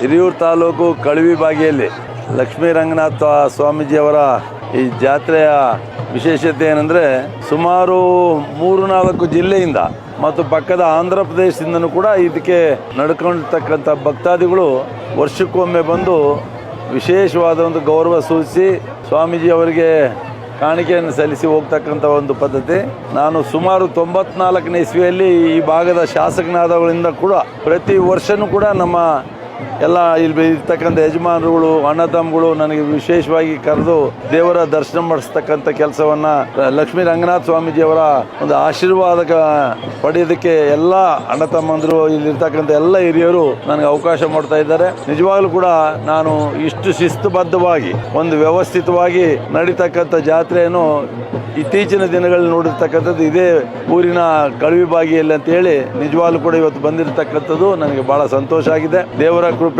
ಹಿರಿಯೂರು ತಾಲೂಕು ಕಳವಿ ಬಾಗಿಯಲ್ಲಿ ಲಕ್ಷ್ಮೀ ರಂಗನಾಥ ಸ್ವಾಮೀಜಿಯವರ ಈ ಜಾತ್ರೆಯ ವಿಶೇಷತೆ ಏನಂದರೆ ಸುಮಾರು 3-4 ಜಿಲ್ಲೆಯಿಂದ ಮತ್ತು ಪಕ್ಕದ ಆಂಧ್ರ ಪ್ರದೇಶದಿಂದನೂ ಕೂಡ ಇದಕ್ಕೆ ನಡ್ಕೊಂಡಿರ್ತಕ್ಕಂಥ ಭಕ್ತಾದಿಗಳು ವರ್ಷಕ್ಕೊಮ್ಮೆ ಬಂದು ವಿಶೇಷವಾದ ಒಂದು ಗೌರವ ಸೂಚಿಸಿ ಸ್ವಾಮೀಜಿಯವರಿಗೆ ಕಾಣಿಕೆಯನ್ನು ಸಲ್ಲಿಸಿ ಹೋಗ್ತಕ್ಕಂಥ ಒಂದು ಪದ್ಧತಿ. ನಾನು ಸುಮಾರು 94ನೇ ಇಸ್ವಿಯಲ್ಲಿ ಈ ಭಾಗದ ಶಾಸಕನಾದಗಳಿಂದ ಕೂಡ ಪ್ರತಿ ವರ್ಷವೂ ಕೂಡ ನಮ್ಮ ಎಲ್ಲ ಇಲ್ಲಿ ಇರ್ತಕ್ಕಂಥ ಯಜಮಾನರುಗಳು ಅಣ್ಣ ತಮ್ಮಗಳು ನನಗೆ ವಿಶೇಷವಾಗಿ ಕರೆದು ದೇವರ ದರ್ಶನ ಮಾಡಿಸ್ತಕ್ಕಂಥ ಕೆಲಸವನ್ನು ಲಕ್ಷ್ಮೀ ರಂಗನಾಥ ಸ್ವಾಮೀಜಿಯವರ ಒಂದು ಆಶೀರ್ವಾದ ಪಡೆಯೋದಕ್ಕೆ ಎಲ್ಲ ಅಣ್ಣ ತಮ್ಮಂದರು ಇಲ್ಲಿರ್ತಕ್ಕಂಥ ಎಲ್ಲ ಹಿರಿಯರು ನನಗೆ ಅವಕಾಶ ಮಾಡ್ತಾ ಇದ್ದಾರೆ. ನಿಜವಾಗ್ಲೂ ಕೂಡ ನಾನು ಇಷ್ಟು ಶಿಸ್ತುಬದ್ಧವಾಗಿ ಒಂದು ವ್ಯವಸ್ಥಿತವಾಗಿ ನಡೀತಕ್ಕಂಥ ಜಾತ್ರೆಯನ್ನು ಇತ್ತೀಚಿನ ದಿನಗಳಲ್ಲಿ ನೋಡಿರ್ತಕ್ಕಂಥದ್ದು ಇದೇ ಊರಿನ ಕಳವಿ ಬಾಗಿಯಲ್ಲಿ ಅಂತೇಳಿ ನಿಜವಾಗ್ಲೂ ಕೂಡ ಇವತ್ತು ಬಂದಿರತಕ್ಕಂಥದ್ದು ನನಗೆ ಭಾಳ ಸಂತೋಷ ಆಗಿದೆ. ದೇವರ ಕೃಪೆ